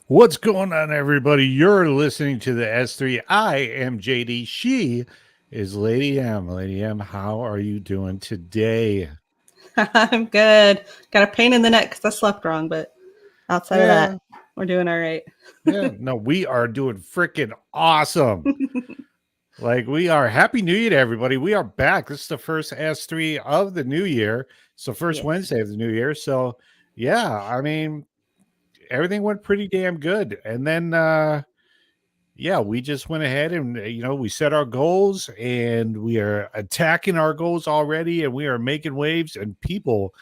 What's going on, everybody? You're listening to the S3. I am JD. She is Lady M. Lady M, how are you doing today? I'm good. Got a pain in the neck because I slept wrong, but outside of Yeah, that, we're doing all right. yeah. No, we are doing freaking awesome. Like, we are. Happy New Year to everybody. We are back. This is the first S3 of the new year. It's the first Yes. Wednesday of the new year. So, yeah, I mean, everything went pretty damn good. And then, yeah, we just went ahead and we set our goals and we are attacking our goals already, and we are making waves, and people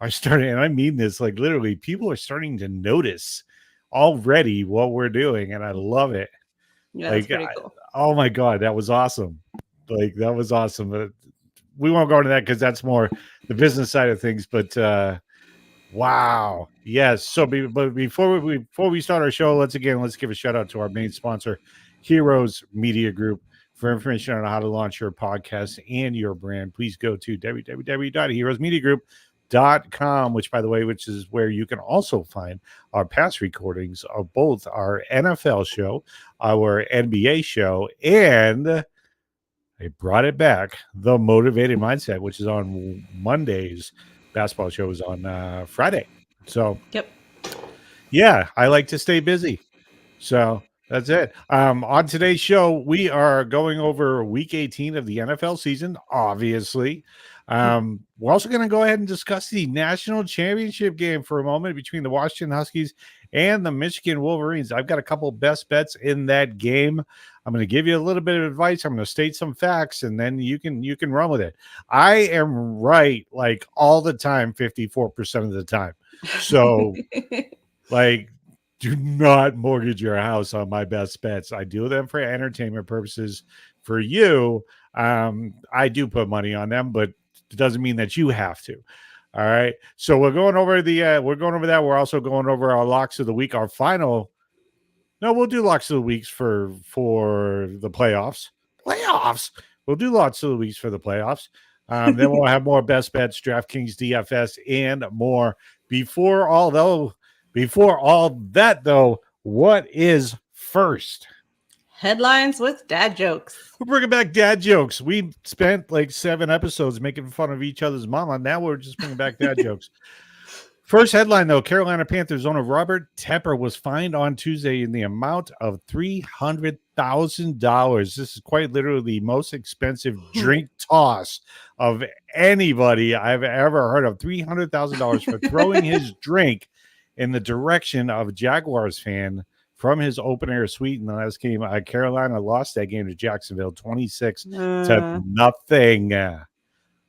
are starting, and I mean this, like, literally people are starting to notice already what we're doing, and I love it. Yeah, that's Like, pretty cool. oh my god, that was awesome. Like, that was awesome. We won't go into that because that's more the business side of things, but wow. Yes. So, but before we start our show, let's give a shout out to our main sponsor, Heroes Media Group. For information on how to launch your podcast and your brand, please go to www.heroesmediagroup.com, which is where you can also find our past recordings of both our NFL show, our NBA show, and I brought it back, the Motivated Mindset, which is on Mondays. Basketball show is on Friday. So, Yep. yeah, I like to stay busy. So that's it. On today's show, we are going over week 18 of the NFL season, obviously. We're also going to go ahead and discuss the national championship game for a moment between the Washington Huskies and the Michigan Wolverines. I've got a couple best bets in that game. I'm going to give you a little bit of advice. I'm going to state some facts, and then you can run with it. I am right like all the time, 54% of the time. So, like, do not mortgage your house on my best bets. I do them for entertainment purposes. For you, I do put money on them, but it doesn't mean that you have to. All right. So we're going over that. We're also going over our locks of the week. Our final. No, we'll do locks of the weeks for the playoffs. Playoffs. We'll do locks of the weeks for the playoffs. Then we'll have more best bets, DraftKings DFS, and more. Before all that, though, what is first? Headlines with dad jokes. We're bringing back dad jokes. We spent like 7 episodes making fun of each other's mama. Now we're just bringing back dad jokes. First headline, though, Carolina Panthers owner Robert Tepper was fined on Tuesday in the amount of $300,000. This is quite literally the most expensive drink toss of anybody I've ever heard of. $300,000 for throwing his drink in the direction of a Jaguars fan from his open air suite in the last game. Carolina lost that game to Jacksonville 26-0.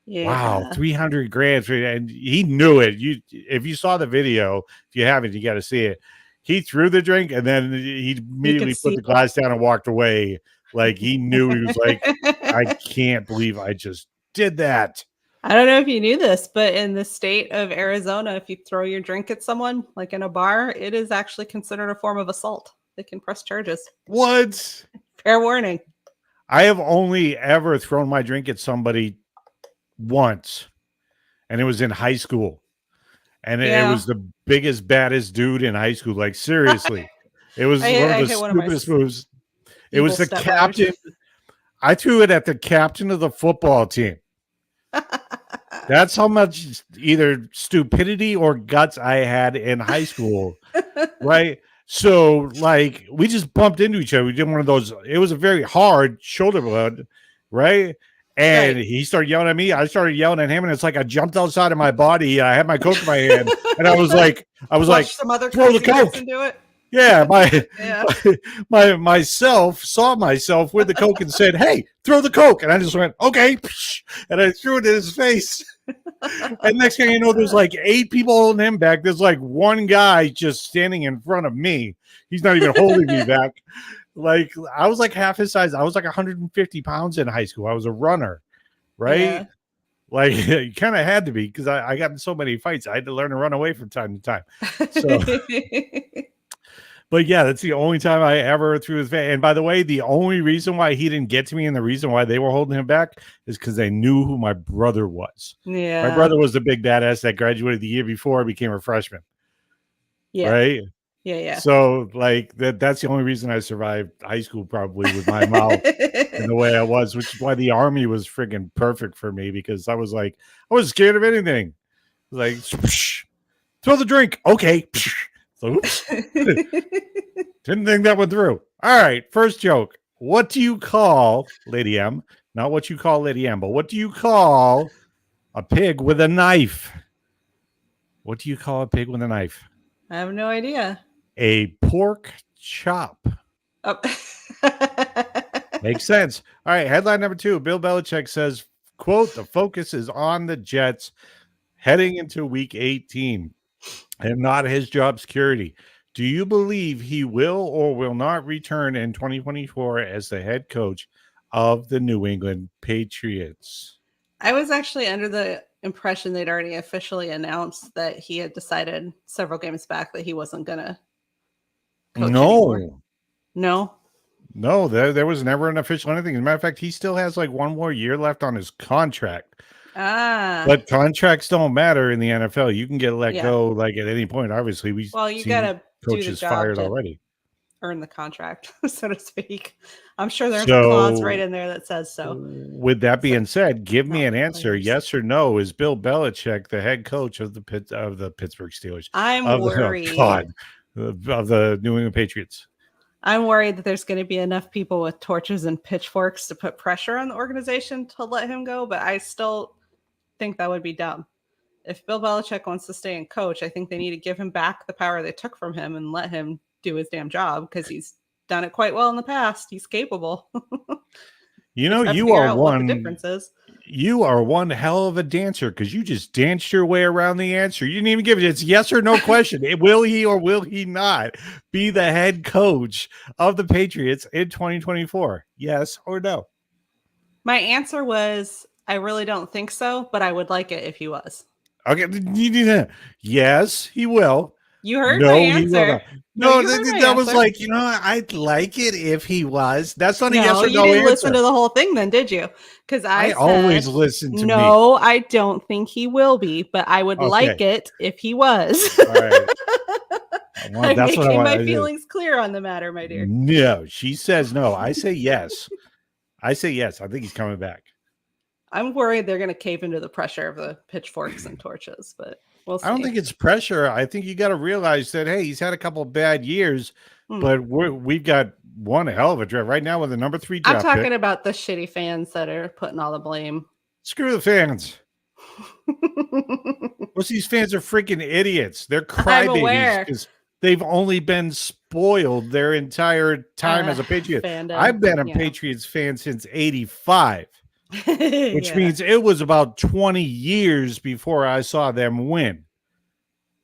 Yeah. Wow, 300 grand, and he knew it. If you saw the video, if you haven't, you got to see it. He threw the drink, and then he immediately put the glass down and walked away. Like, he knew. He was like, I can't believe I just did that. I don't know if you knew this, but in the state of Arizona, if you throw your drink at someone, like in a bar, it is actually considered a form of assault. They can press charges. What? Fair warning. I have only ever thrown my drink at somebody once, and it was in high school, and it was the biggest, baddest dude in high school. Like, seriously, it was one of the stupidest moves. It was the captain. I threw it at the captain of the football team. That's how much either stupidity or guts I had in high school, right? So, like, we just bumped into each other. We did one of those. It was a very hard shoulder blood, right? And he started yelling at me. I started yelling at him, and it's like I jumped outside of my body. I had my Coke in my hand, and I was like, some other throw the Coke. Do it. Yeah, myself saw myself with the Coke and said, "Hey, throw the Coke," and I just went, "Okay," and I threw it in his face. And next thing you know, there's like 8 people holding him back. There's like one guy just standing in front of me. He's not even holding me back. Like, I was like half his size. I was like 150 pounds in high school. I was a runner, right? Yeah. Like, you kind of had to be, because I got in so many fights. I had to learn to run away from time to time. So, but yeah, that's the only time I ever threw his face. And by the way, the only reason why he didn't get to me and the reason why they were holding him back is because they knew who my brother was. Yeah. My brother was the big badass that graduated the year before I became a freshman. Yeah. Right? Yeah. So like that's the only reason I survived high school, probably, with my mouth in the way I was, which is why the army was friggin' perfect for me, because I was like, I wasn't scared of anything. Like, throw the drink. Okay. So, oops. Didn't think that went through. All right. First joke. What do you call, Lady M? Not what you call Lady M, but what do you call a pig with a knife? What do you call a pig with a knife? I have no idea. A pork chop. Oh. Makes sense. All right. Headline number 2. Bill Belichick says, quote, the focus is on the Jets heading into week 18 and not his job security. Do you believe he will or will not return in 2024 as the head coach of the New England Patriots? I was actually under the impression they'd already officially announced that he had decided several games back that he wasn't going to coach anymore. No, there was never an official anything. As a matter of fact, he still has like one more year left on his contract. But contracts don't matter in the NFL. You can get let go like at any point. Obviously, you got to do the job fired already. Earn the contract, so to speak. I'm sure there's a clause right in there that says so. With that being said, give me an answer, yes or no. Is Bill Belichick the head coach of the Pittsburgh Steelers? I'm worried. Of the New England Patriots. I'm worried that there's going to be enough people with torches and pitchforks to put pressure on the organization to let him go, but I still think that would be dumb. If Bill Belichick wants to stay and coach, I think they need to give him back the power they took from him and let him do his damn job, because he's done it quite well in the past. He's capable. You are one. The difference is. You are one hell of a dancer, because you just danced your way around the answer. You didn't even give it. It's yes or no question. Will he or will he not be the head coach of the Patriots in 2024? Yes or no? My answer was, I really don't think so, but I would like it if he was. Okay. Yes, he will. You heard my answer. No, that was like, I'd like it if he was. That's not a yes or no answer. You didn't listen to the whole thing then, did you? Because I always listen to me. No, I don't think he will be, but I would like it if he was. All right. Well, I'm making my feelings clear on the matter, my dear. No, she says no. I say yes. I say yes. I think he's coming back. I'm worried they're going to cave into the pressure of the pitchforks and torches, but we'll see. I don't think it's pressure. I think you got to realize that, hey, he's had a couple of bad years, but we've got one hell of a draft right now with the number 3 draft. I'm talking about the shitty fans that are putting all the blame. Screw the fans. Most of these fans are freaking idiots. They're crybabies because they've only been spoiled their entire time as a Patriot. Fandom. I've been a Patriots fan since '85. Which means it was about 20 years before I saw them win.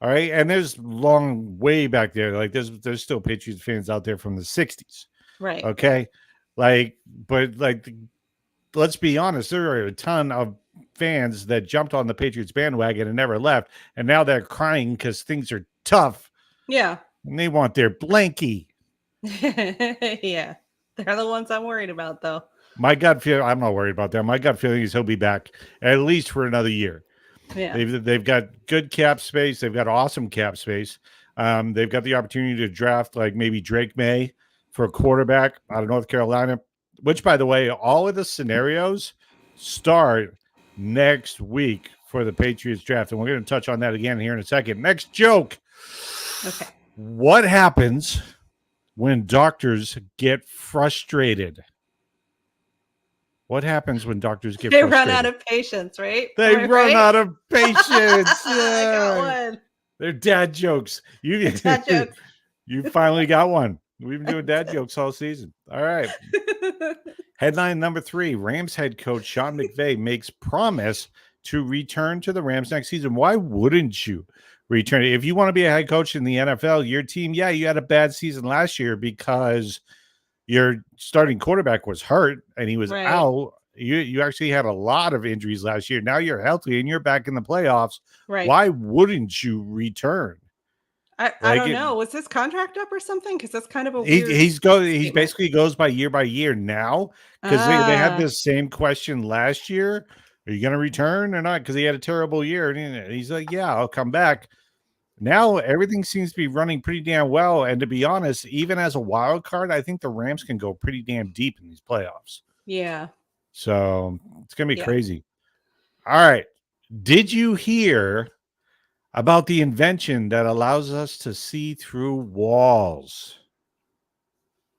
All right. And there's long way back there. Like there's still Patriots fans out there from the 60s. Right. Okay. But let's be honest. There are a ton of fans that jumped on the Patriots bandwagon and never left. And now they're crying because things are tough. Yeah. And they want their blankie. Yeah. They're the ones I'm worried about, though. My gut feeling, I'm not worried about that. My gut feeling is he'll be back at least for another year. Yeah. They've got good cap space. They've got awesome cap space. They've got the opportunity to draft like maybe Drake May for a quarterback out of North Carolina, which, by the way, all of the scenarios start next week for the Patriots draft. And we're going to touch on that again here in a second. Next joke. Okay. What happens when doctors get frustrated? What happens when doctors get frustrated? They run out of patience, right? They run out of patience. I got one. They're dad jokes. Dad jokes. You finally got one. We've been doing dad jokes all season. All right. Headline number 3. Rams head coach Sean McVay makes promise to return to the Rams next season. Why wouldn't you return? If you want to be a head coach in the NFL, your team, you had a bad season last year because your starting quarterback was hurt and he was out. You actually had a lot of injuries last year. Now you're healthy and you're back in the playoffs. Right. Why wouldn't you return? I don't know. Was his contract up or something? Because that's kind of a weird he basically goes by year now because they had this same question last year. Are you going to return or not? Because he had a terrible year. And he's like, yeah, I'll come back. Now everything seems to be running pretty damn well. And to be honest, even as a wild card, I think the Rams can go pretty damn deep in these playoffs. Yeah. So it's going to be Yeah. crazy. All right. Did you hear about the invention that allows us to see through walls?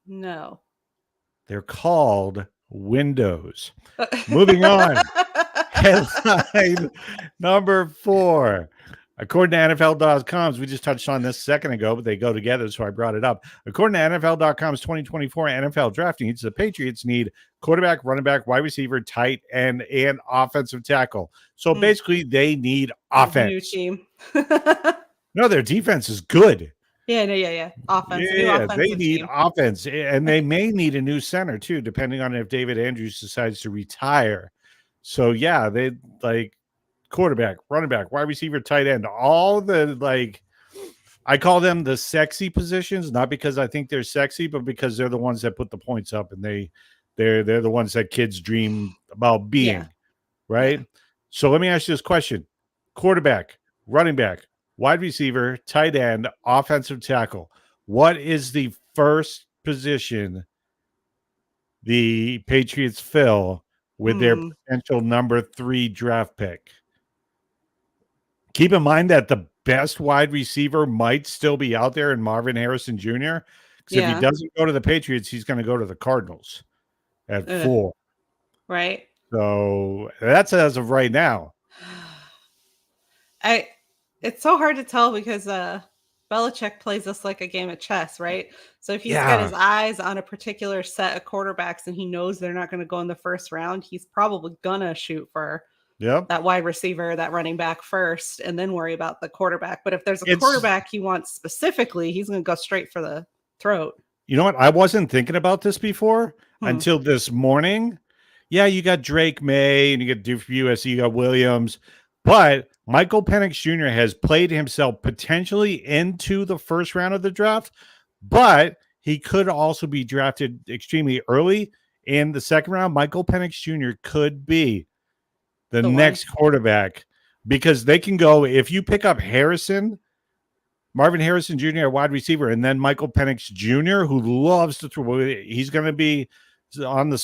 No. They're called windows. Moving on. Headline number 4. According to NFL.com, we just touched on this a second ago, but they go together, so I brought it up. According to NFL.com's 2024 NFL draft needs, the Patriots need quarterback, running back, wide receiver, tight end, and offensive tackle. So basically, they need offense. New team. No, their defense is good. Yeah. Offense. Yeah, they need offense, and they may need a new center too, depending on if David Andrews decides to retire. So yeah, they like quarterback, running back, wide receiver, tight end, all the I call them the sexy positions, not because I think they're sexy, but because they're the ones that put the points up, and they're the ones that kids dream about being, right? Yeah. So let me ask you this question: quarterback, running back, wide receiver, tight end, offensive tackle. What is the first position the Patriots fill with their potential number 3 draft pick? Keep in mind that the best wide receiver might still be out there in Marvin Harrison Jr. Because if he doesn't go to the Patriots, he's going to go to the Cardinals at 4. Right. So that's as of right now. It's so hard to tell because Belichick plays us like a game of chess, right? So if he's got his eyes on a particular set of quarterbacks and he knows they're not going to go in the first round, he's probably going to shoot for that wide receiver, that running back first, and then worry about the quarterback. But if there's a quarterback he wants specifically, he's going to go straight for the throat. You know what? I wasn't thinking about this before until this morning. Yeah, you got Drake May and you got USC, you got Williams, but Michael Penix Jr. has played himself potentially into the first round of the draft, but he could also be drafted extremely early in the second round. Michael Penix Jr. could be the next quarterback because they can go, if you pick up Marvin Harrison Jr. at wide receiver, and then Michael Penix Jr., who loves to throw, he's going to be under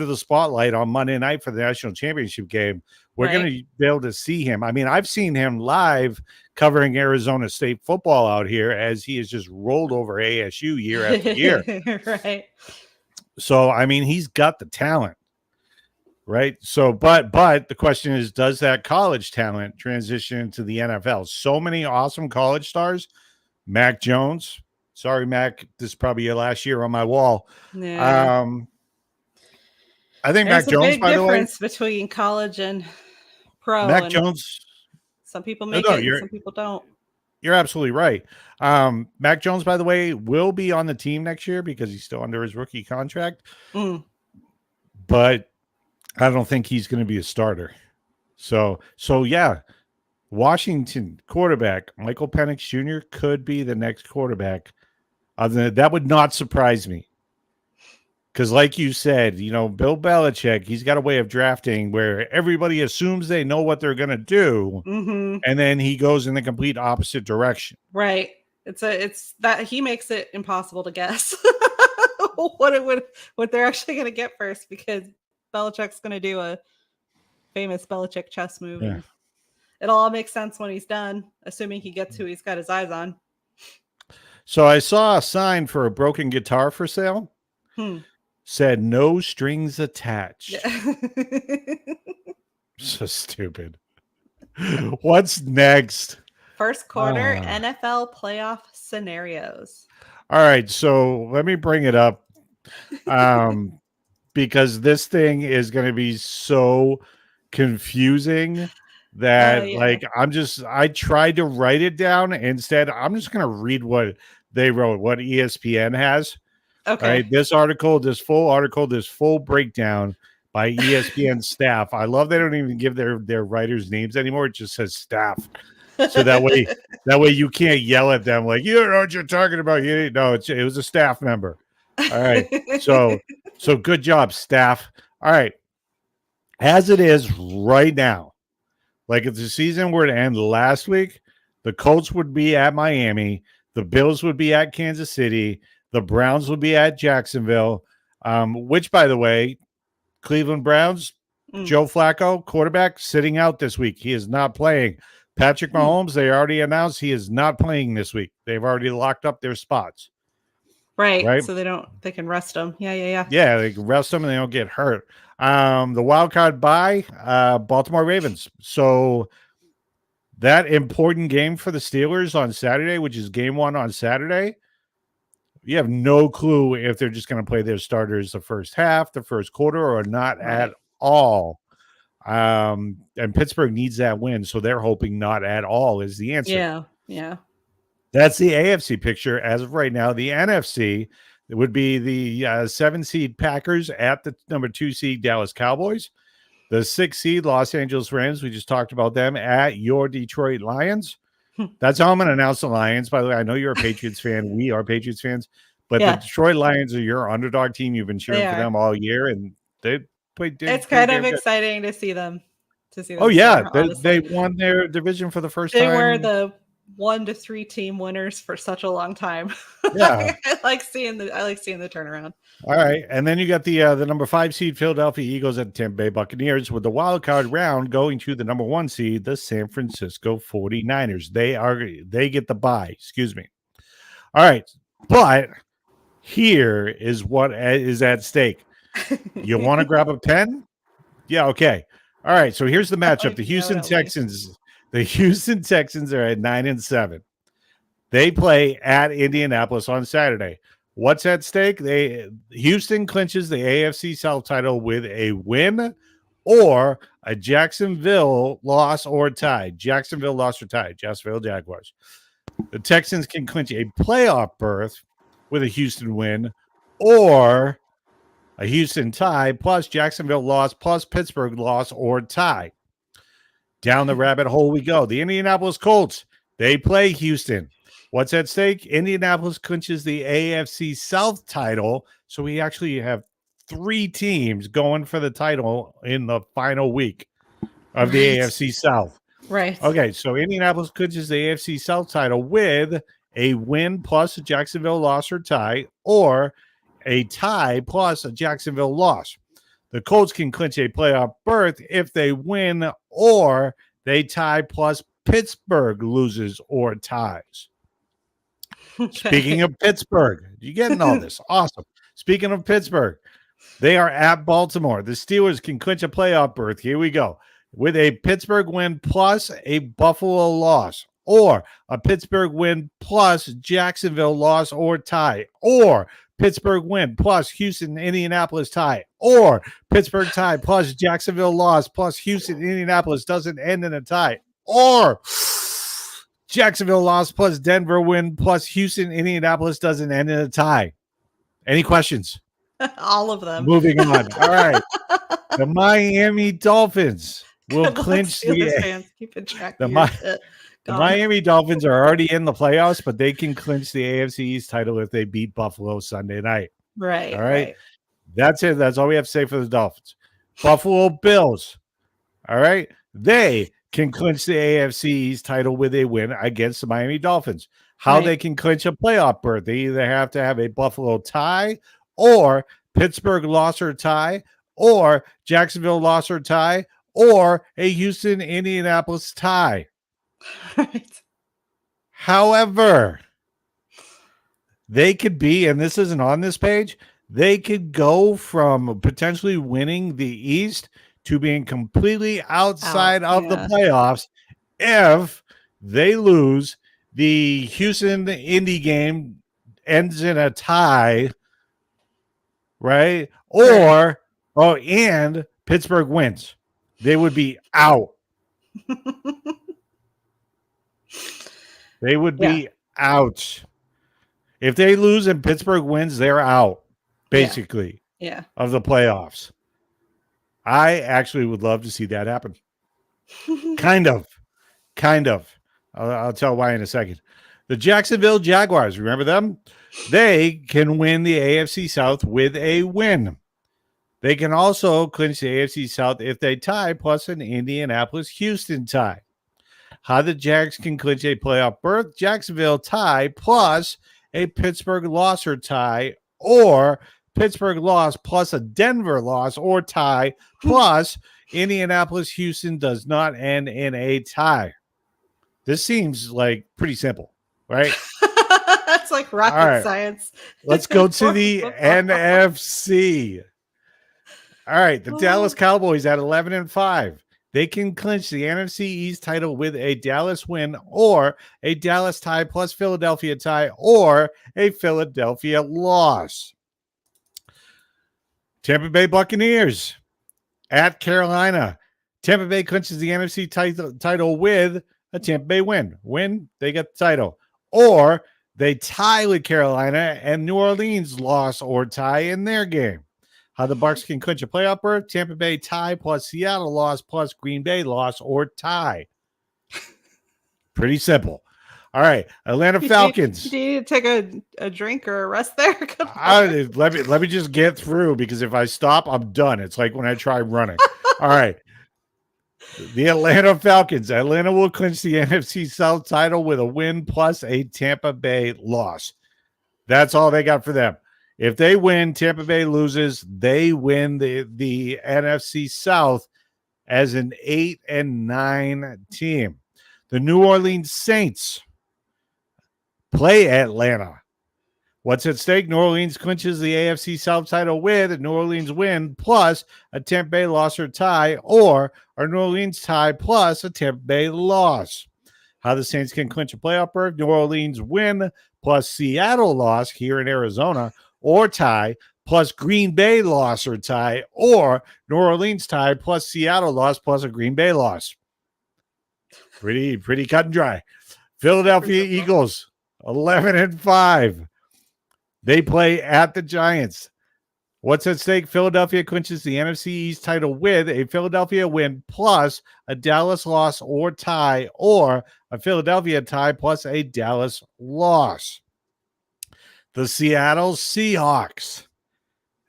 the spotlight on Monday night for the national championship game. We're going to be able to see him. I mean, I've seen him live covering Arizona State football out here as he has just rolled over ASU year after year. Right. So, I mean, he's got the talent. Right. So, but the question is, does that college talent transition into the NFL? So many awesome college stars. Mac Jones. Sorry, Mac. This is probably your last year on my wall. Yeah. I think Mac Jones, by the way, difference between college and pro. Mac Jones. Some people make it, and some people don't. You're absolutely right. Mac Jones, by the way, will be on the team next year because he's still under his rookie contract. But I don't think he's going to be a starter. So yeah, Washington quarterback Michael Penix Jr. could be the next quarterback. That would not surprise me. Because like you said, Bill Belichick, he's got a way of drafting where everybody assumes they know what they're going to do. And then he goes in the complete opposite direction. Right. It's that he makes it impossible to guess what they're actually going to get first, because Belichick's going to do a famous Belichick chess move. Yeah. It'll all make sense when he's done, assuming he gets who he's got his eyes on. So I saw a sign for a broken guitar for sale. Said no strings attached. Yeah. So stupid. What's next? First quarter NFL playoff scenarios. All right, so let me bring it up. Because this thing is going to be so confusing that I tried to write it down. Instead, I'm just going to read what they wrote, what ESPN has. Okay. All right, this full breakdown by ESPN staff. I love they don't even give their writers' names anymore. It just says staff. So that way you can't yell at them like, you don't know what you're talking about. No, it was a staff member. All right. So good job, staff. All right. As it is right now, like if the season were to end last week, The Colts would be at Miami. The Bills would be at Kansas City. The Browns would be at Jacksonville, which, by the way, Cleveland Browns, Joe Flacco, quarterback, sitting out this week. He is not playing. Patrick Mahomes, they already announced he is not playing this week. They've already locked up their spots. Right. So they can rest them. Yeah. Yeah, they can rest them and they don't get hurt. The wild card bye, Baltimore Ravens. So that important game for the Steelers on Saturday, which is game 1 on Saturday, you have no clue if they're just going to play their starters the first half, the first quarter, or not at all. And Pittsburgh needs that win, so they're hoping not at all is the answer. Yeah. That's the AFC picture as of right now. The NFC, it would be the 7 seed Packers at the number 2 seed Dallas Cowboys. The 6 seed Los Angeles Rams, we just talked about them, at your Detroit Lions. That's how I'm going to announce the Lions. By the way, I know you're a Patriots fan. We are Patriots fans. But the Detroit Lions are your underdog team. You've been cheering for them all year, and they played. It's kind of exciting to see them. Oh yeah, they won their division for the first time. They were the 1 to 3 team winners for such a long time. Yeah, I like seeing the turnaround. All right, and then you got the number 5 seed Philadelphia Eagles at the Tampa Bay Buccaneers, with the wild card round going to the number 1 seed, the San Francisco 49ers. They get the bye. Excuse me. All right, but here is what is at stake. You want to grab a pen? Yeah, okay. All right, so here's the matchup. The Houston Texans. The Houston Texans are at 9-7. They play at Indianapolis on Saturday. What's at stake? Houston clinches the AFC South title with a win or a Jacksonville loss or tie. Jacksonville loss or tie. Jacksonville Jaguars. The Texans can clinch a playoff berth with a Houston win or a Houston tie plus Jacksonville loss plus Pittsburgh loss or tie. Down the rabbit hole we go. The Indianapolis Colts, they play Houston. What's at stake? Indianapolis clinches the AFC South title. So we actually have 3 teams going for the title in the final week of the AFC South. Right. Okay, so Indianapolis clinches the AFC South title with a win plus a Jacksonville loss or tie, or a tie plus a Jacksonville loss. The Colts can clinch a playoff berth if they win or they tie plus Pittsburgh loses or ties. Okay. Speaking of Pittsburgh, you getting all this? Awesome. Speaking of Pittsburgh, they are at Baltimore. The Steelers can clinch a playoff berth. Here we go. With a Pittsburgh win plus a Buffalo loss, or a Pittsburgh win plus Jacksonville loss or tie, or Pittsburgh win plus Houston, Indianapolis tie, or Pittsburgh tie plus Jacksonville loss plus Houston, Indianapolis doesn't end in a tie, or Jacksonville loss plus Denver win plus Houston, Indianapolis doesn't end in a tie. Any questions? All of them. Moving on. All right. The Miami Dolphins will clinch the Miami Dolphins are already in the playoffs, but they can clinch the AFC East title if they beat Buffalo Sunday night. Right. All right. That's it. That's all we have to say for the Dolphins. Buffalo Bills. All right. They can clinch the AFC East title with a win against the Miami Dolphins. How they can clinch a playoff berth? They either have to have a Buffalo tie, or Pittsburgh loss or tie, or Jacksonville loss or tie, or a Houston, Indianapolis tie. Right. However, they could be, and this isn't on this page, they could go from potentially winning the East to being completely outside of the playoffs if they lose. The Houston Indy game ends in a tie, right? Or, and Pittsburgh wins. They would be out. They would be out. If they lose and Pittsburgh wins, they're out, basically, of the playoffs. I actually would love to see that happen. Kind of. I'll tell why in a second. The Jacksonville Jaguars, remember them? They can win the AFC South with a win. They can also clinch the AFC South if they tie, plus an Indianapolis-Houston tie. how the Jags can clinch a playoff berth, Jacksonville tie plus a Pittsburgh loss or tie, or Pittsburgh loss plus a Denver loss or tie, plus Indianapolis Houston does not end in a tie. This seems like pretty simple, right? That's like rocket right. science. Let's go to the NFC. All right, the Dallas Cowboys at 11-5. They can clinch the NFC East title with a Dallas win or a Dallas tie plus Philadelphia tie or a Philadelphia loss. Tampa Bay Buccaneers at Carolina. Tampa Bay clinches the NFC title with a Tampa Bay win. Win, they get the title. Or they tie with Carolina and New Orleans loss or tie in their game. How the Bucs can clinch a playoff berth, Tampa Bay tie plus Seattle loss plus Green Bay loss or tie. Pretty simple. All right, Atlanta Falcons. Do you need to take a drink or a rest there? Let me just get through, because if I stop, I'm done. It's like when I try running. All right. The Atlanta Falcons. Atlanta will clinch the NFC South title with a win plus a Tampa Bay loss. That's all they got for them. If they win, Tampa Bay loses, they win the NFC South as an 8-9 team. The New Orleans Saints play Atlanta. What's at stake? New Orleans clinches the AFC South title with a New Orleans win plus a Tampa Bay loss or tie, or a New Orleans tie plus a Tampa Bay loss. How the Saints can clinch a playoff berth? New Orleans win plus Seattle loss here in Arizona, or tie plus Green Bay loss or tie, or New Orleans tie plus Seattle loss plus a Green Bay loss. Pretty cut and dry. Philadelphia Eagles, 11-5. They play at the Giants. What's at stake? Philadelphia clinches the NFC East title with a Philadelphia win plus a Dallas loss or tie, or a Philadelphia tie plus a Dallas loss. The Seattle Seahawks.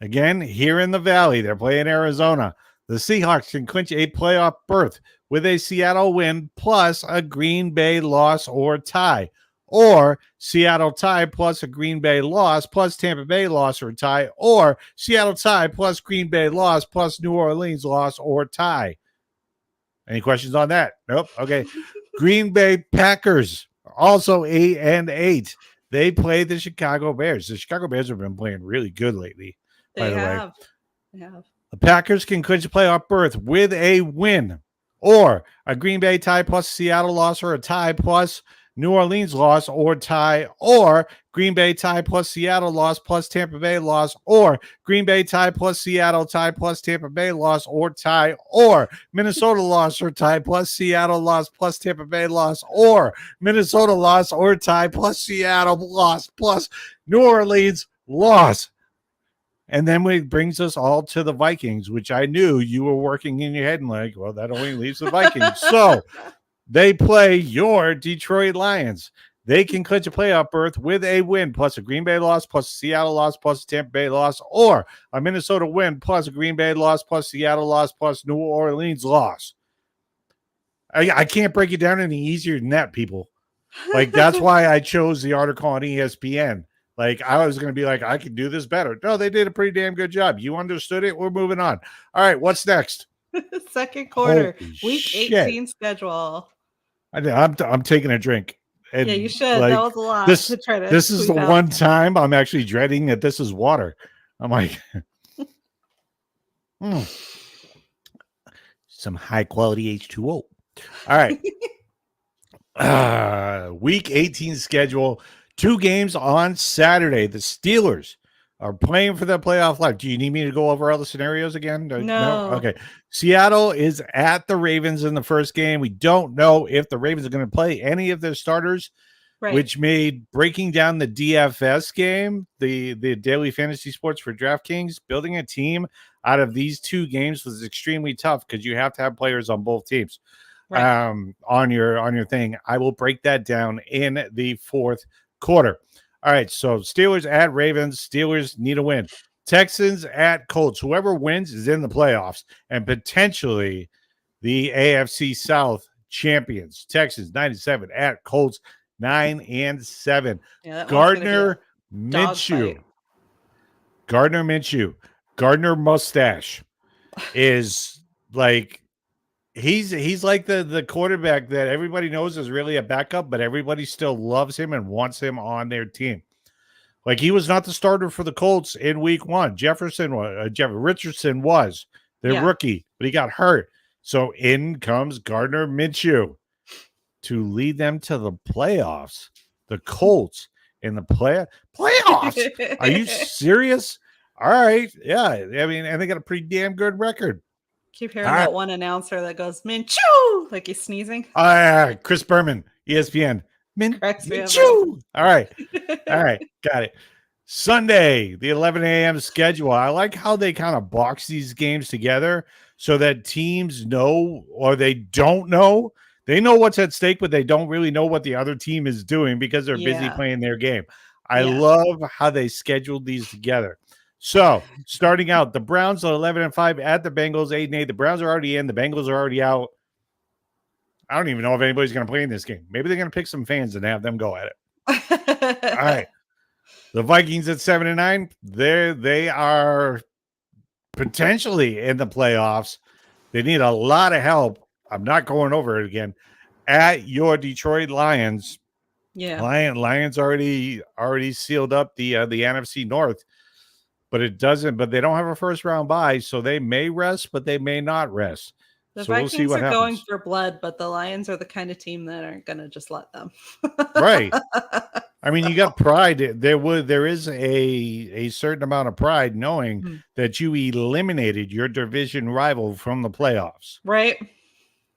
Again, here in the Valley, they're playing Arizona. The Seahawks can clinch a playoff berth with a Seattle win plus a Green Bay loss or tie, or Seattle tie plus a Green Bay loss plus Tampa Bay loss or tie, or Seattle tie plus Green Bay loss plus New Orleans loss or tie. Any questions on that? Nope. Okay. Green Bay Packers, also 8-8. They play the Chicago Bears. The Chicago Bears have been playing really good lately, by the way. They have. The Packers can clinch a playoff berth with a win, or a Green Bay tie plus Seattle loss, or a tie plus New Orleans loss or tie, or Green Bay tie plus Seattle loss plus Tampa Bay loss, or Green Bay tie plus Seattle tie plus Tampa Bay loss or tie, or Minnesota loss or tie plus Seattle loss plus Tampa Bay loss, or Minnesota loss or tie plus Seattle loss plus New Orleans loss. And then it brings us all to the Vikings, which I knew you were working in your head and like, well, that only leaves the Vikings. So they play your Detroit Lions. They can clinch a playoff berth with a win plus a Green Bay loss plus a Seattle loss plus a Tampa Bay loss, or a Minnesota win plus a Green Bay loss plus Seattle loss plus New Orleans loss. I can't break it down any easier than that, people. Like, that's why I chose the article on ESPN. Like, I was going to be like, I can do this better. No, they did a pretty damn good job. You understood it. We're moving on. All right, what's next? Second quarter, Holy week shit. 18 schedule. I'm taking a drink. And yeah, you should. Like, that was a lot this, to try to this is the out. one time I'm actually dreading that this is water. I'm like, some high quality H2O. All right. Week 18 schedule. 2 games on Saturday. The Steelers are playing for the playoff life. Do you need me to go over all the scenarios again? No. Okay. Seattle is at the Ravens in the first game. We don't know if the Ravens are going to play any of their starters, right, which made breaking down the DFS game, the daily fantasy sports for DraftKings, building a team out of these 2 games was extremely tough because you have to have players on both teams. Right. On your thing. I will break that down in the fourth quarter. All right, so Steelers at Ravens. Steelers need a win. Texans at Colts. Whoever wins is in the playoffs and potentially the AFC South champions. Texans 9-7 at Colts 9-7. Yeah, that one's gonna be a Gardner dog Minshew. fight. Gardner Minshew. Gardner mustache is like he's like the quarterback that everybody knows is really a backup, but everybody still loves him and wants him on their team. Like he was not the starter for the Colts in week 1. Richardson was their rookie, but he got hurt. So in comes Gardner Minshew to lead them to the playoffs. The Colts in the playoffs. Are you serious? All right. Yeah. I mean, and they got a pretty damn good record. Keep hearing that one announcer that goes, Minshew, like he's sneezing. Chris Berman, ESPN. Minshew. All right. All right. Got it. Sunday, the 11 a.m. schedule. I like how they kind of box these games together so that teams know or they don't know. They know what's at stake, but they don't really know what the other team is doing because they're busy playing their game. I love how they scheduled these together. So, starting out, the Browns are 11-5 at the Bengals, 8-8. The Browns are already in. The Bengals are already out. I don't even know if anybody's going to play in this game. Maybe they're going to pick some fans and have them go at it. All right. The Vikings at 7-9. They are potentially in the playoffs. They need a lot of help. I'm not going over it again. At your Detroit Lions. Yeah. Lions already sealed up the NFC North. But they don't have a first round bye, so they may rest, but they may not rest. The so Vikings we'll see what are happens. going for blood, but the Lions are the kind of team that aren't going to just let them. Right. I mean, you got pride. There is a certain amount of pride knowing that you eliminated your division rival from the playoffs. Right.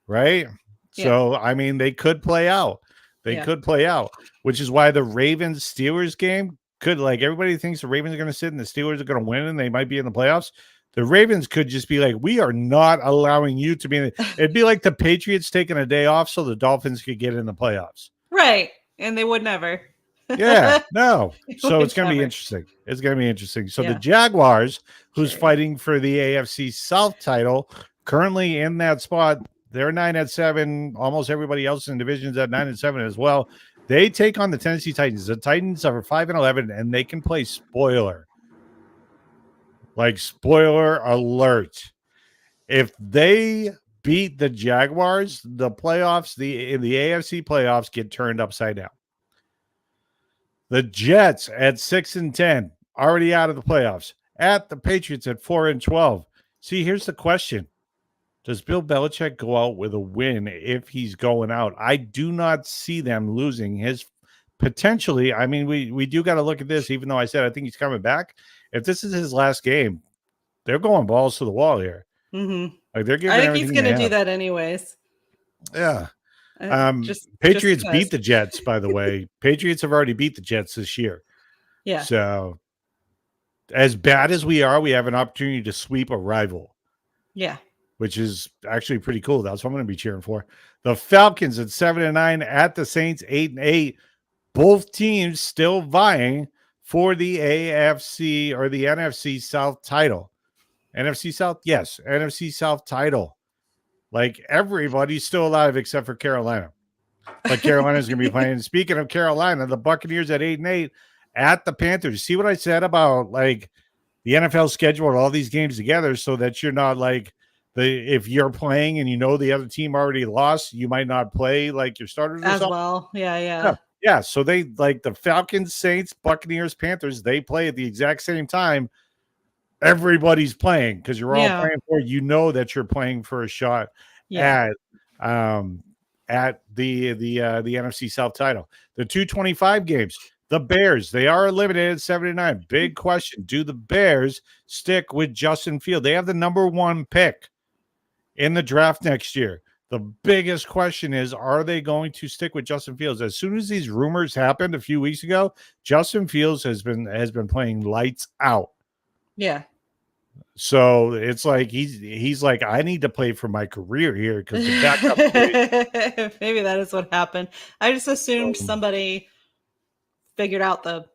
Right. Yeah. So, I mean, they could play out. Could play out, which is why the Ravens-Steelers game could, like, everybody thinks the Ravens are going to sit and the Steelers are going to win and they might be in the playoffs. The Ravens could just be like, we are not allowing you to be in it'd be like the Patriots taking a day off so the Dolphins could get in the playoffs. Right. And they would never. Yeah, no. So it's going to be interesting. It's going to be interesting. So the Jaguars, who's fighting for the AFC South title, currently in that spot, they're 9-7. Almost everybody else in divisions at 9-7 as well. They take on the Tennessee Titans. The Titans are 5-11, and they can play spoiler. Like, spoiler alert. If they beat the Jaguars, the playoffs, the AFC playoffs get turned upside down. The Jets at 6-10, already out of the playoffs. At the Patriots at 4-12. See, here's the question. Does Bill Belichick go out with a win if he's going out? I do not see them losing his potentially. I mean, we do got to look at this, even though I said I think he's coming back. If this is his last game, they're going balls to the wall here. Mm-hmm. Like they're giving I think he's going to do that anyways. Yeah. Patriots beat the Jets, by the way. Patriots have already beat the Jets this year. Yeah. So as bad as we are, we have an opportunity to sweep a rival. Yeah. Which is actually pretty cool. That's what I'm going to be cheering for. The Falcons at 7-9 at the Saints 8-8. Both teams still vying for the AFC or the NFC South title. NFC South, yes, NFC South title. Like everybody's still alive except for Carolina. But Carolina's going to be playing. Speaking of Carolina, the Buccaneers at 8-8 at the Panthers. See what I said about like the NFL schedule all these games together so that you're not like if you're playing and you know the other team already lost, you might not play like your starters as well. Yeah. Yeah. So they like the Falcons, Saints, Buccaneers, Panthers, they play at the exact same time. Everybody's playing because you're all playing for, you know, that you're playing for a shot at the NFC South title. The 225 games, the Bears, they are eliminated 7-9. Big question. Do the Bears stick with Justin Fields? They have the number 1 pick in the draft next year. The biggest question is, are they going to stick with Justin Fields? As soon as these rumors happened a few weeks ago, Justin Fields has been playing lights out. Yeah. So it's like he's like, I need to play for my career here because the backup maybe that is what happened. I just assumed somebody figured out the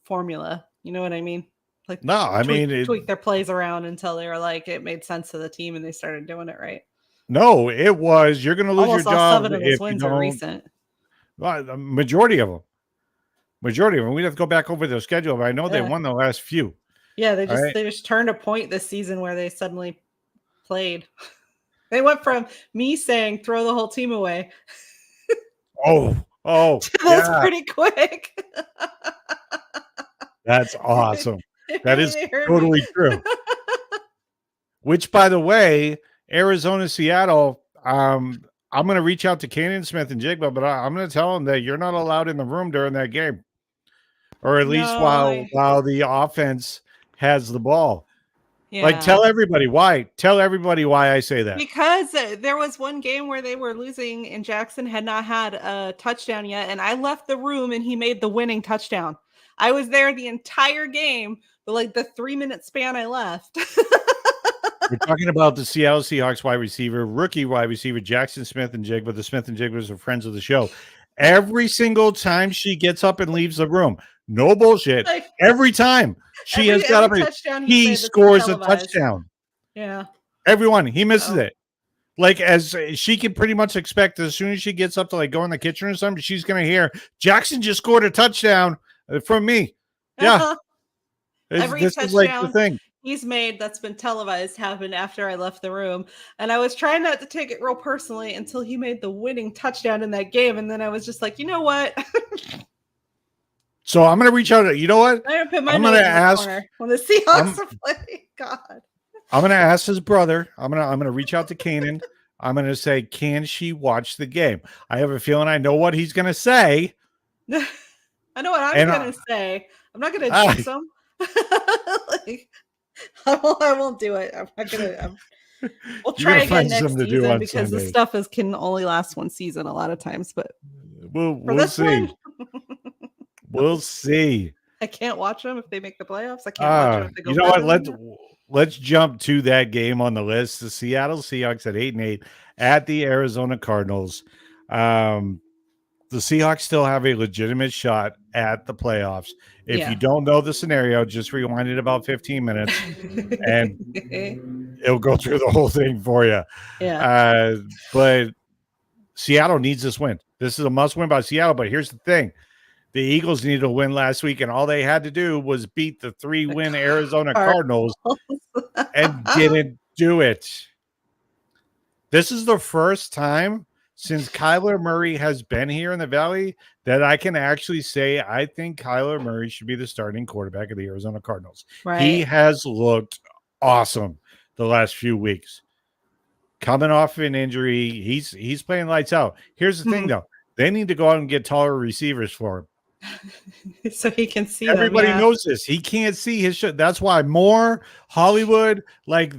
formula. You know what I mean? Like, no, I mean tweak their plays around until they were like it made sense to the team and they started doing it right. No, it was you're going to lose your Almost all job 7 of if those you wins are don't. recent. Well, the majority of them. We'd have to go back over their schedule, but I know they won the last few. Yeah, they All right? just turned a point this season where they suddenly played. They went from me saying throw the whole team away. Oh, That's yeah. pretty quick. That's awesome. It That really is hurt totally me. true. Which, by the way, Arizona, Seattle, I'm going to reach out to Canyon Smith and Jigba, but I'm going to tell them that you're not allowed in the room during that game, or at least No, while the offense has the ball. yeah. Like, tell everybody why. Tell everybody why I say that. Because there was one game where they were losing and Jackson had not had a touchdown yet, and I left the room and he made the winning touchdown. I was there the entire game, but like the 3-minute span I left. We're talking about the Seattle Seahawks rookie wide receiver, Jackson Smith and Jigba. The Smith and Jigbas are friends of the show. Every single time she gets up and leaves the room, no bullshit. Every time she has got up, touchdown he scores a touchdown. Yeah. Everyone, he misses it. Like, as she can pretty much expect, as soon as she gets up to like go in the kitchen or something, she's going to hear Jackson just scored a touchdown from me. Yeah. This is like the thing he's made that's been televised happened after I left the room. And I was trying not to take it real personally until he made the winning touchdown in that game. And then I was just like, you know what? So I'm going to reach out. You know what? I'm going to ask when the Seahawks are playing. God. I'm going to ask his brother. I'm going to reach out to Kanan. I'm going to say, can she watch the game? I have a feeling I know what he's going to say. I know what I'm going to say. I'm not going to jinx him. Like, I won't do it. I'm not gonna. We'll try again next season because this stuff can only last one season a lot of times. But we'll see. We'll see. I can't watch them if they make the playoffs. I can't watch them if they go. You know what? Let's jump to that game on the list. The Seattle Seahawks at 8-8 at the Arizona Cardinals. The Seahawks still have a legitimate shot at the playoffs. If you don't know the scenario, just rewind it about 15 minutes and it'll go through the whole thing for you. Yeah. But Seattle needs this win. This is a must win by Seattle. But here's the thing. The Eagles needed a win last week, and all they had to do was beat the 3-win Arizona Cardinals and didn't do it. This is the first time since Kyler Murray has been here in the Valley that I can actually say I think Kyler Murray should be the starting quarterback of the Arizona Cardinals. Right. He has looked awesome the last few weeks. Coming off an injury, he's playing lights out. Here's the thing, though. They need to go out and get taller receivers for him. So he can see Everybody knows this. He can't see his shit. That's why more Hollywood, like,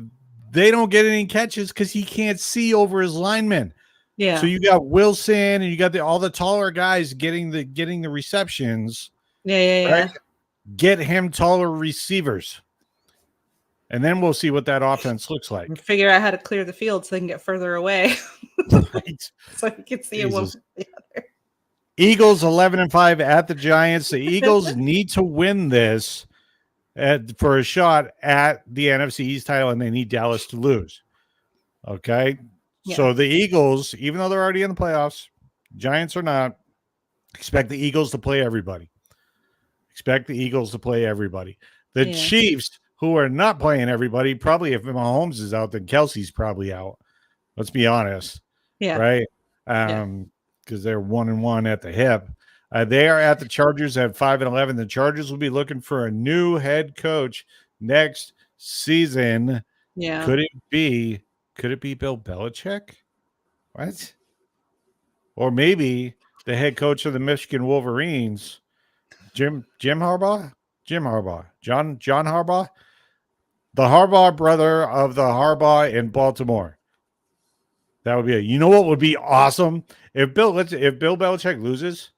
they don't get any catches because he can't see over his linemen. Yeah. So you got Wilson and you got all the taller guys getting the receptions. Yeah. Get him taller receivers. And then we'll see what that offense looks like. Figure out how to clear the field so they can get further away. Right. So you can see one from the other. Eagles 11-5 at the Giants. The Eagles need to win this for a shot at the NFC East title, and they need Dallas to lose. Okay? Yeah. So the Eagles, even though they're already in the playoffs, Giants are not, expect the Eagles to play everybody. The Chiefs, who are not playing everybody, probably if Mahomes is out, then Kelsey's probably out. Let's be honest. Yeah. Right? Because they're 1-1 at the hip. They are at the Chargers at 5-11. The Chargers will be looking for a new head coach next season. Yeah. Could it be Bill Belichick? What? Or maybe the head coach of the Michigan Wolverines, Jim Harbaugh? John Harbaugh? The Harbaugh brother of the Harbaugh in Baltimore. That would be you know what would be awesome? If Bill Belichick loses,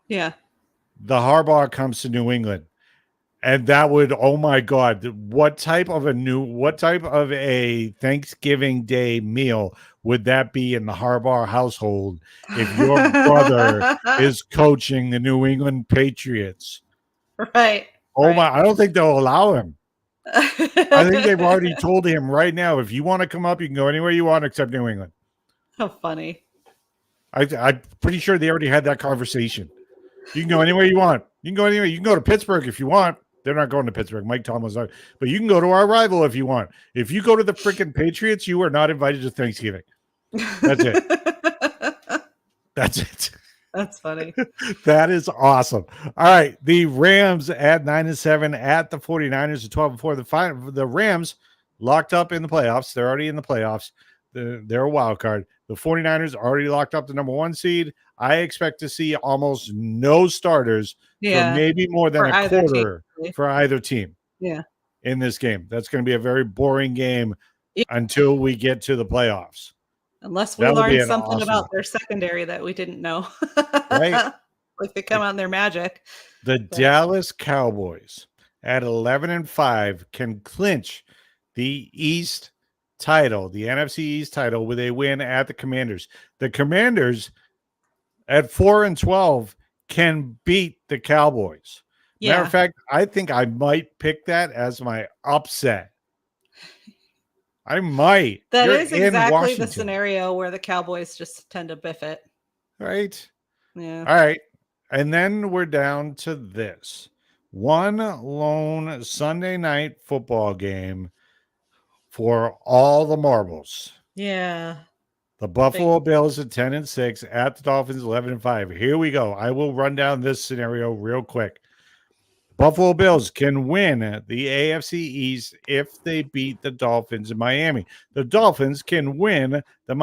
yeah, the Harbaugh comes to New England. And that would, oh my God, what type of a Thanksgiving Day meal would that be in the Harbaugh household if your brother is coaching the New England Patriots? Right. Oh my, I don't think they'll allow him. I think they've already told him right now, if you want to come up, you can go anywhere you want except New England. How funny. I'm pretty sure they already had that conversation. You can go anywhere you want. You can go anywhere. You can go to Pittsburgh if you want. They're not going to Pittsburgh. Mike Tomlin's not. But you can go to our rival if you want. If you go to the freaking Patriots, you are not invited to Thanksgiving. That's it. That's it. That's funny. That is awesome. All right. The Rams at 9-7 at the 49ers at 12-4. The Rams locked up in the playoffs. They're already in the playoffs. They're a wild card. The 49ers already locked up the number 1 seed. I expect to see almost no starters for maybe more than a quarter for either team. Yeah. In this game. That's going to be a very boring game until we get to the playoffs. Unless we learn something about their secondary that we didn't know. Right. Like they come out in their magic. The Dallas Cowboys at 11-5 can clinch the East title, the NFC East title, with a win at the Commanders. The Commanders at 4-12 can beat the Cowboys. Yeah. Matter of fact, I think I might pick that as my upset. I might. That is exactly the scenario where the Cowboys just tend to biff it. Right? Yeah. All right. And then we're down to this. One lone Sunday night football game for all the marbles. Yeah. The Buffalo Bills at 10-6 at the Dolphins 11-5. Here we go. I will run down this scenario real quick. Buffalo Bills can win the AFC East if they beat the Dolphins in Miami. The Dolphins can win the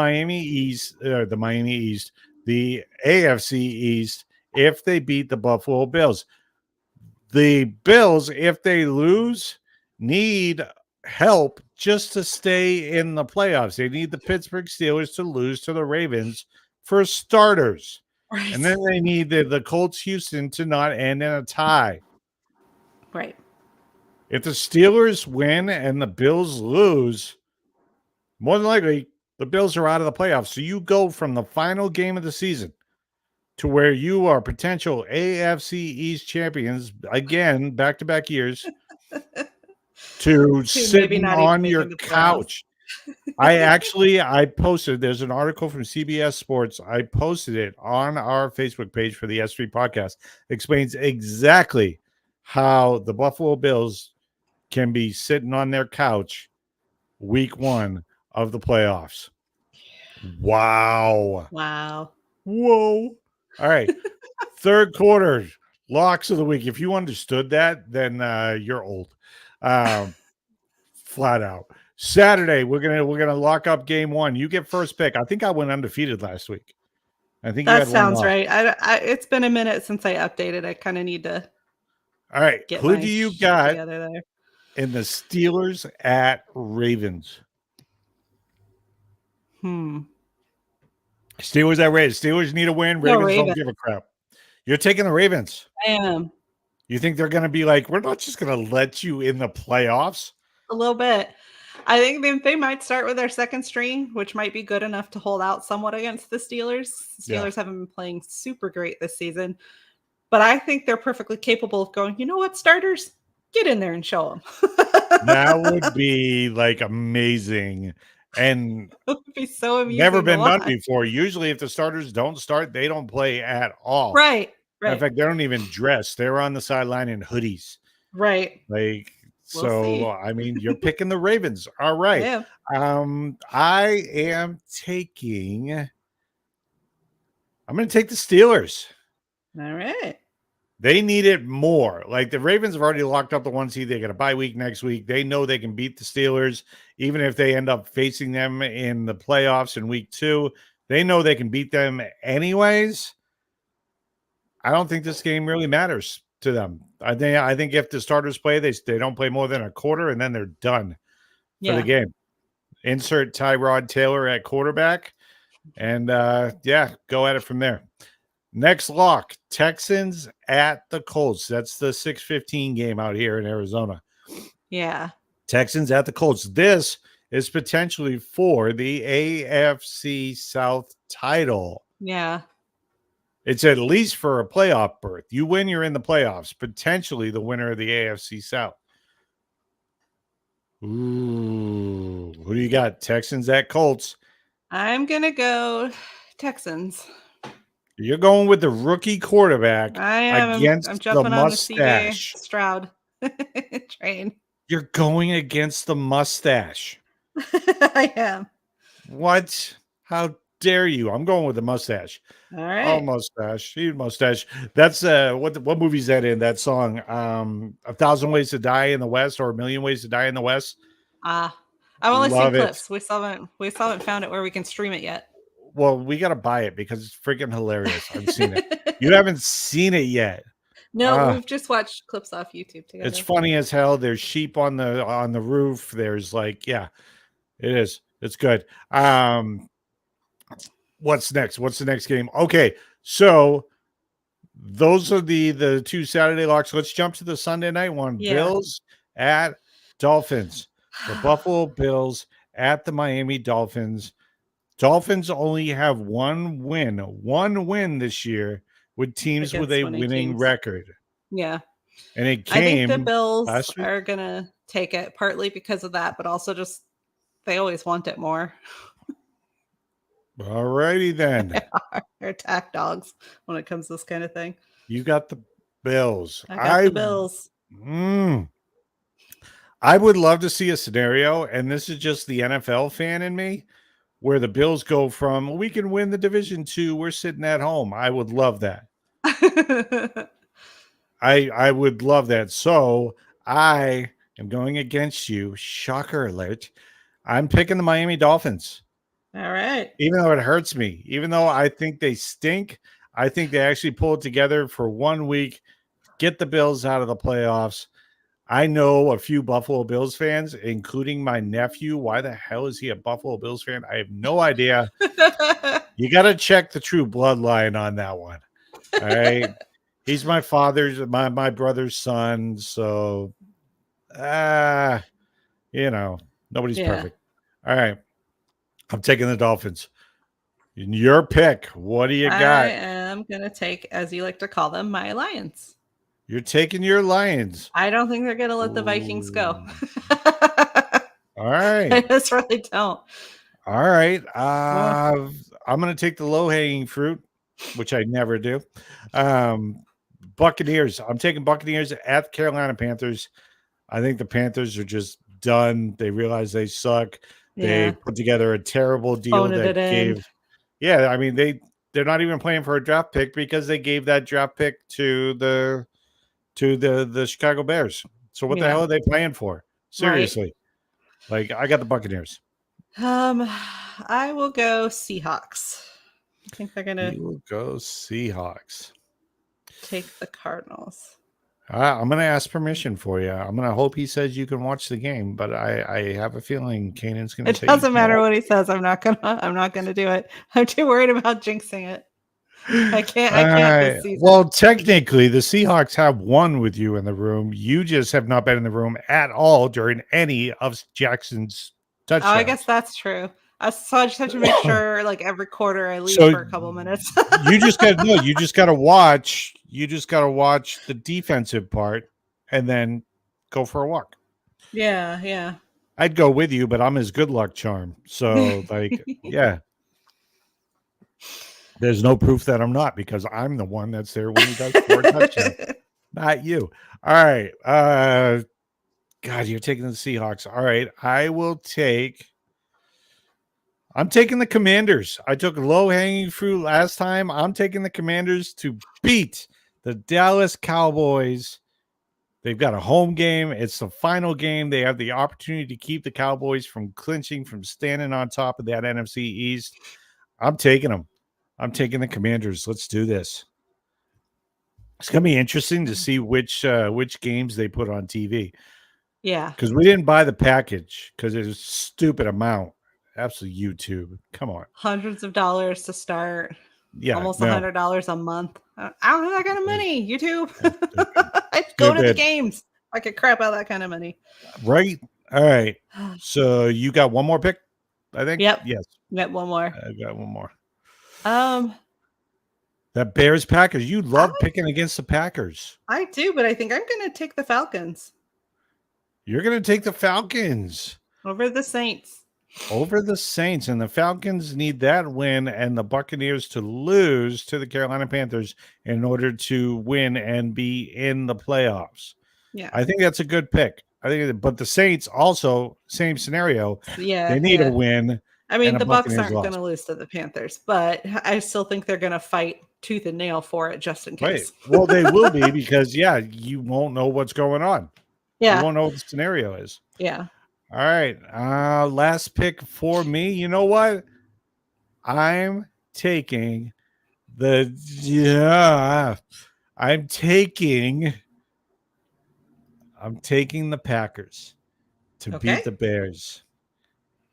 the AFC East if they beat the Buffalo Bills. The Bills, if they lose, need help just to stay in the playoffs. They need the Pittsburgh Steelers to lose to the Ravens for starters. Right. And then they need the Colts Houston to not end in a tie. Right. If the Steelers win and the Bills lose, more than likely the Bills are out of the playoffs. So you go from the final game of the season to where you are potential AFC East champions again, back-to-back years, to sitting on your couch. I posted, there's an article from CBS Sports. I posted it on our Facebook page for the S3 podcast. Explains exactly how the Buffalo Bills can be sitting on their couch week 1 of the playoffs. Wow. Whoa. All right. Third quarter locks of the week. If you understood that, then you're old. Flat out. Saturday, we're gonna lock up game 1. You get first pick. I think I went undefeated last week. I think that sounds right. It's been a minute since I updated. I kind of need to. All right. Who do you got in the Steelers at Ravens? Steelers at Ravens. Steelers need a win. Ravens don't give a crap. You're taking the Ravens. I am. You think they're going to be like, we're not just going to let you in the playoffs? A little bit. I think they might start with their second string, which might be good enough to hold out somewhat against the Steelers. The Steelers haven't been playing super great this season. But I think they're perfectly capable of going, you know what, starters? Get in there and show them. That would be like amazing. And it would be so amusing. Never been done before. Usually if the starters don't start, they don't play at all. Right. In fact, they don't even dress. They're on the sideline in hoodies. Right. Like, I mean, you're picking the Ravens. All right. Yeah. I am taking. I'm going to take the Steelers. All right. They need it more. Like the Ravens have already locked up the 1 seed. They got a bye week next week. They know they can beat the Steelers, even if they end up facing them in the playoffs in week 2. They know they can beat them anyways. I don't think this game really matters to them. I think if the starters play, they don't play more than a quarter, and then they're done for the game. Insert Tyrod Taylor at quarterback, and go at it from there. Next lock, Texans at the Colts. That's the 6:15 game out here in Arizona. Yeah. Texans at the Colts. This is potentially for the AFC South title. Yeah. It's at least for a playoff berth. You win, you're in the playoffs. Potentially the winner of the AFC South. Ooh, who do you got? Texans at Colts. I'm gonna go Texans. You're going with the rookie quarterback I am. I'm against the jumping on the CJ mustache. Stroud train. You're going against the mustache. I am. What? How dare you? I'm going with the mustache. All Oh, right. mustache. Huge mustache. That's what movie's that in? That song? A Thousand Ways to Die in the West or A Million Ways to Die in the West. I've only seen Love it. clips. We still haven't found it where we can stream it yet. Well, we gotta buy it because it's freaking hilarious. I've seen it. You haven't seen it yet. No, we've just watched clips off YouTube together. It's funny as hell. There's sheep on the roof. There's yeah, it is. It's good. What's next? What's the next game? Okay, so those are the two Saturday locks. Let's jump to the Sunday night one. Yeah. Bills at Dolphins. The Buffalo Bills at the Miami Dolphins. Dolphins only have one win this year with teams with a winning record. Yeah. And it I think the came Bills last week. are going to take it partly because of that, but also just they always want it more. All righty then. They're attack dogs when it comes to this kind of thing. You got the Bills. I got the Bills. I would love to see a scenario, and this is just the NFL fan in me, where the Bills go from, we can win the division to we're sitting at home. I would love that. I would love that. So I am going against you. Shocker alert. I'm picking the Miami Dolphins. All right. Even though it hurts me, even though I think they stink, I think they actually pull it together for 1 week, get the Bills out of the playoffs. I know a few Buffalo Bills fans, including my nephew. Why the hell is he a Buffalo Bills fan? I have no idea. You got to check the true bloodline on that one. All right. He's my my brother's son. So, nobody's perfect. All right. I'm taking the Dolphins. Your pick. What do you got? I am going to take, as you like to call them, my Lions. You're taking your Lions. I don't think they're going to let the Vikings go. All right. I just really don't. All right. I'm going to take the low-hanging fruit, which I never do. Buccaneers. I'm taking Buccaneers at the Carolina Panthers. I think the Panthers are just done. They realize they suck. They put together a terrible deal that gave. Yeah, I mean they're not even playing for a draft pick because they gave that draft pick to the Chicago Bears. So what the hell are they playing for? Seriously. Right. I got the Buccaneers. I will go Seahawks. I think they're gonna. You will go Seahawks. Take the Cardinals. I'm going to ask permission for you. I'm going to hope he says you can watch the game, but I have a feeling Kanan's going to say it doesn't matter what he says. I'm not gonna do it. I'm too worried about jinxing it. I can't this season. Well, technically, the Seahawks have won with you in the room. You just have not been in the room at all during any of Jackson's touchdowns. Oh, I guess that's true. So I just have to make sure, every quarter I leave for a couple minutes. You just got to watch. You just got to watch the defensive part, and then go for a walk. Yeah. I'd go with you, but I'm his good luck charm. So, yeah. There's no proof that I'm not because I'm the one that's there when he does 4 touchdowns, not you. All right. God, you're taking the Seahawks. All right. I'm taking the Commanders. I took low-hanging fruit last time. I'm taking the Commanders to beat the Dallas Cowboys. They've got a home game. It's the final game. They have the opportunity to keep the Cowboys from clinching, from standing on top of that NFC East. I'm taking them. I'm taking the Commanders. Let's do this. It's going to be interesting to see which games they put on TV. Yeah. Because we didn't buy the package because it was a stupid amount. Absolutely YouTube. Come on. Hundreds of dollars to start. Yeah. Almost $100 a month. I don't have that kind of money, YouTube. I'd go to the games. I could crap out that kind of money. Right. All right. So you got one more pick, I think? Yep. Yes. Got one more. I got one more. That Bears Packers. You love picking against the Packers. I do, but I think I'm going to take the Falcons. You're going to take the Falcons over the Saints. over the Saints, and the Falcons need that win and the Buccaneers to lose to the Carolina Panthers in order to win and be in the playoffs. Yeah. I think that's a good pick. But the Saints also, same scenario. Yeah. They need a win. I mean, and the Bucs Buccaneers aren't going to lose to the Panthers, but I still think they're going to fight tooth and nail for it just in case. Right. Well, they will be because, you won't know what's going on. Yeah. You won't know what the scenario is. Yeah. All right. Last pick for me. You know what? I'm taking I'm taking the Packers to beat the Bears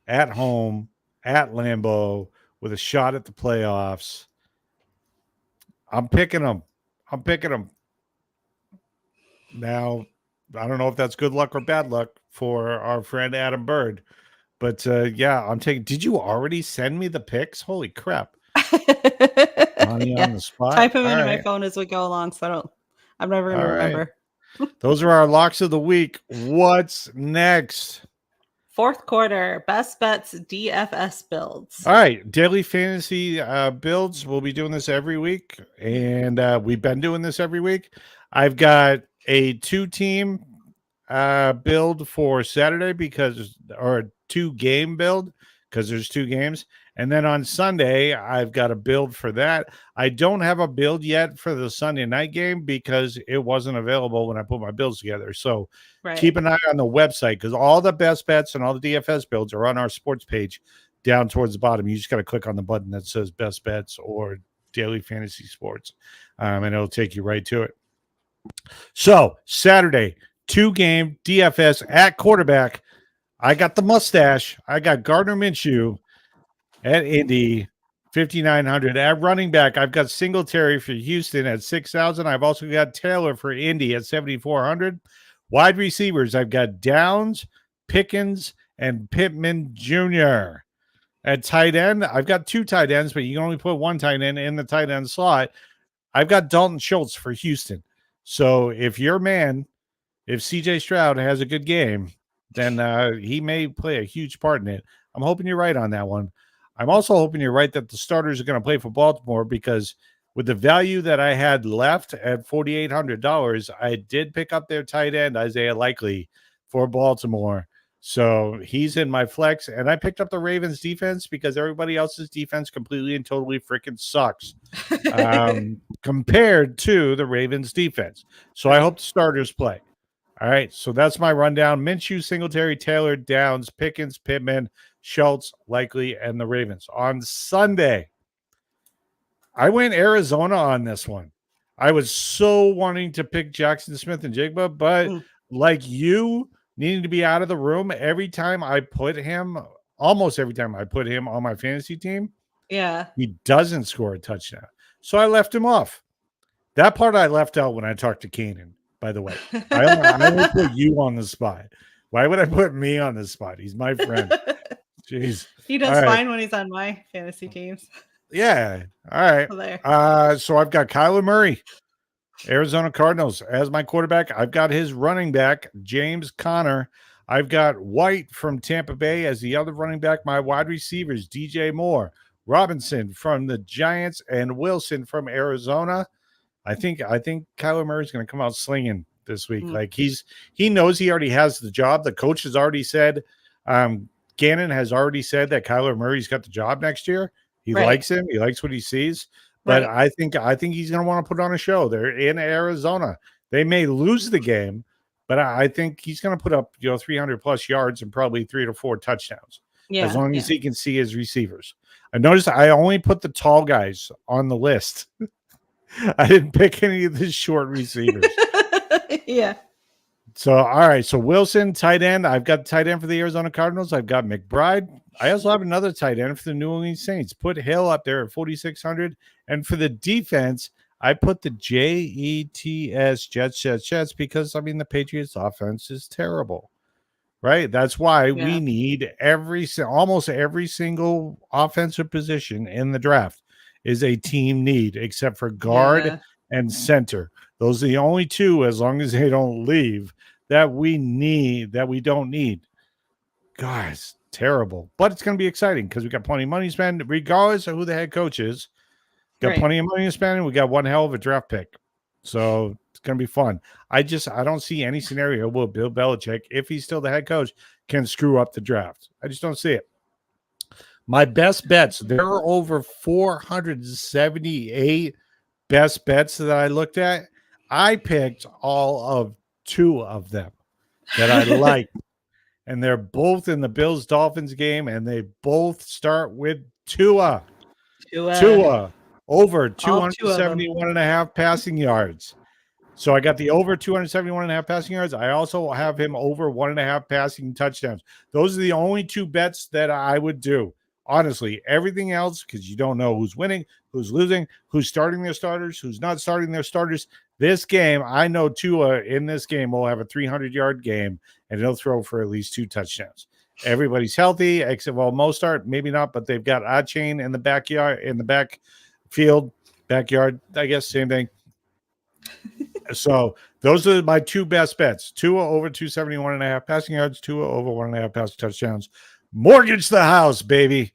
at home at Lambeau with a shot at the playoffs. I'm picking them. Now, I don't know if that's good luck or bad luck for our friend Adam Bird, but I'm taking. Did you already send me the picks? Holy crap! Money on the spot. Type them into my phone as we go along, so I'm never going to remember. Those are our locks of the week. What's next? Fourth quarter, best bets DFS builds. All right, daily fantasy builds. We'll be doing this every week, and we've been doing this every week. I've got a 2-team build for Saturday or 2-game build because there's 2 games. And then on Sunday, I've got a build for that. I don't have a build yet for the Sunday night game because it wasn't available when I put my builds together. So keep an eye on the website because all the best bets and all the DFS builds are on our sports page down towards the bottom. You just got to click on the button that says best bets or daily fantasy sports, and it'll take you right to it. So Saturday, 2-game DFS at quarterback. I got the mustache. I got Gardner Minshew at Indy, 5,900. At running back, I've got Singletary for Houston at 6,000. I've also got Taylor for Indy at 7,400. Wide receivers, I've got Downs, Pickens, and Pittman Jr. At tight end, I've got 2 tight ends, but you can only put 1 tight end in the tight end slot. I've got Dalton Schultz for Houston. So if CJ Stroud has a good game, then he may play a huge part in it. I'm hoping you're right on that one. I'm also hoping you're right that the starters are going to play for Baltimore because with the value that I had left at $4,800, I did pick up their tight end, Isaiah Likely, for Baltimore. So he's in my flex. And I picked up the Ravens defense because everybody else's defense completely and totally freaking sucks compared to the Ravens defense. So I hope the starters play. All right, so that's my rundown. Minshew, Singletary, Taylor, Downs, Pickens, Pittman, Schultz, Likely, and the Ravens. On Sunday, I went Arizona on this one. I was so wanting to pick Jackson Smith and Jigba, but like you, needing to be out of the room every time I put him, almost every time I put him on my fantasy team, he doesn't score a touchdown. So I left him off. That part I left out when I talked to Kanan. By the way, I only put you on the spot. Why would I put me on the spot? He's my friend. Jeez. He does fine when he's on my fantasy teams. Yeah. All right. So I've got Kyler Murray, Arizona Cardinals, as my quarterback. I've got his running back, James Conner. I've got White from Tampa Bay as the other running back. My wide receivers, DJ Moore, Robinson from the Giants, and Wilson from Arizona. I think Kyler Murray's going to come out slinging this week. Like he knows he already has the job. The coach has already said, Gannon has already said that Kyler Murray's got the job next year. He likes him. He likes what he sees. But I think he's going to want to put on a show. They're in Arizona. They may lose the game, but I think he's going to put up 300 plus yards and probably 3 to 4 touchdowns. Yeah, as long as he can see his receivers. I noticed I only put the tall guys on the list. I didn't pick any of the short receivers. Yeah. So, all right. So, Wilson, tight end. I've got tight end for the Arizona Cardinals. I've got McBride. I also have another tight end for the New Orleans Saints. Put Hill up there at 4,600. And for the defense, I put the Jets, because, the Patriots offense is terrible. Right? That's why we need almost every single offensive position in the draft is a team need, except for guard and center. Those are the only two, as long as they don't leave, that we don't need. Guys, terrible. But it's going to be exciting because we got plenty of money to spend, regardless of who the head coach is. Got Right. plenty of money to spend, and we got one hell of a draft pick. So it's going to be fun. I don't see any scenario where Bill Belichick, if he's still the head coach, can screw up the draft. I just don't see it. My best bets, there are over 478 best bets that I looked at. I picked all of 2 of them that I like. And they're both in the Bills-Dolphins game, and they both start with Tua. Tua over 271.5 passing yards. So I got the over 271.5 passing yards. I also have him over 1.5 passing touchdowns. Those are the only 2 bets that I would do. Honestly, everything else, because you don't know who's winning, who's losing, who's starting their starters, who's not starting their starters. This game, I know Tua in this game will have a 300-yard game, and he'll throw for at least 2 touchdowns. Everybody's healthy, except, well, Mostert, maybe not, but they've got Achane in the backyard, in the backfield, backyard, I guess, same thing. So those are my 2 best bets. Tua over 271.5 passing yards, Tua over 1.5 passing touchdowns. Mortgage the house, baby.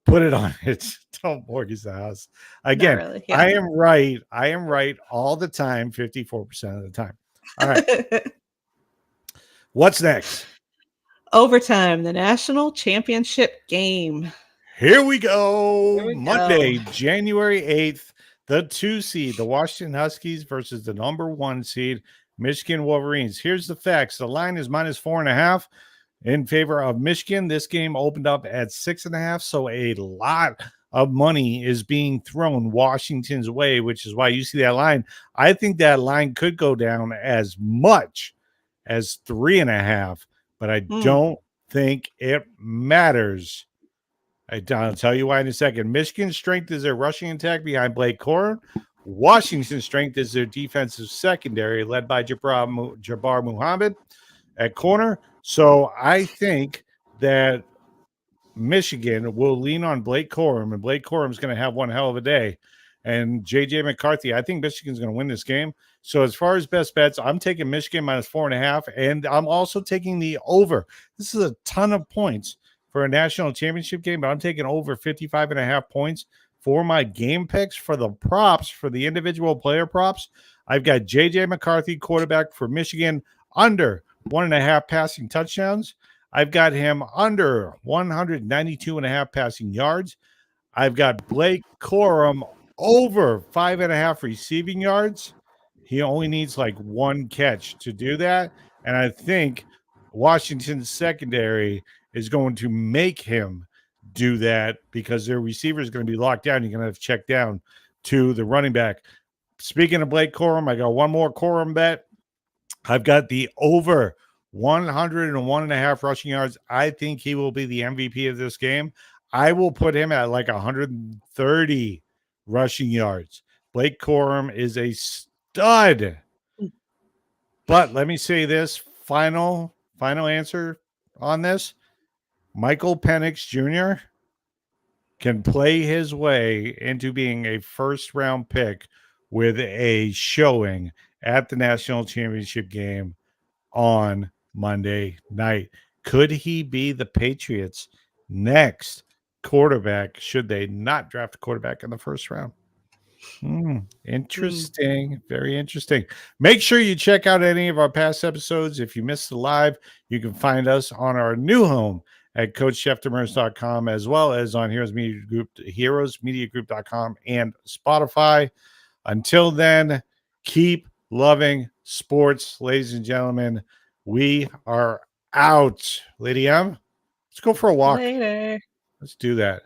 Put it on it. Don't mortgage the house. Again, really, yeah. I am right. I am right all the time, 54% of the time. All right. What's next? Overtime, the national championship game. Here we go. Here we Monday, go. January 8th, the 2 seed, the Washington Huskies versus the number 1 seed, Michigan Wolverines. Here's the facts. The line is -4.5 in favor of Michigan. This game opened up at 6.5, so a lot of money is being thrown Washington's way, which is why you see that line. I think that line could go down as much as 3.5, but I don't think it matters. I'll tell you why in a second. Michigan's strength is their rushing attack behind Blake Corum. Washington's strength is their defensive secondary, led by Jabbar Muhammad at corner. So I think that Michigan will lean on Blake Corum, and Blake Corum's going to have one hell of a day. And J.J. McCarthy, I think Michigan's going to win this game. So as far as best bets, I'm taking Michigan -4.5, and I'm also taking the over. This is a ton of points for a national championship game, but I'm taking over 55.5 points for my game picks. For the props, for the individual player props, I've got J.J. McCarthy, quarterback for Michigan, under 1.5 passing touchdowns. I've got him under 192.5 passing yards. I've got Blake Corum over 5.5 receiving yards. He only needs like 1 catch to do that. And I think Washington's secondary is going to make him do that because their receiver is going to be locked down. You're going to have to check down to the running back. Speaking of Blake Corum, I got one more Corum bet. I've got the over 101.5 rushing yards. I think he will be the MVP of this game. I will put him at like 130 rushing yards. Blake Corum is a stud. But let me say this, final answer on this. Michael Penix Jr. can play his way into being a first-round pick with a showing at the national championship game on Monday night. Could he be the Patriots' next quarterback should they not draft a quarterback in the first round? Interesting. Very interesting. Make sure you check out any of our past episodes. If you missed the live, you can find us on our new home at CoachJeffDemers.com, as well as on HeroesMediaGroup.com and Spotify. Until then, keep loving sports, ladies and gentlemen. We are out. Lady M, let's go for a walk. Later. Let's do that.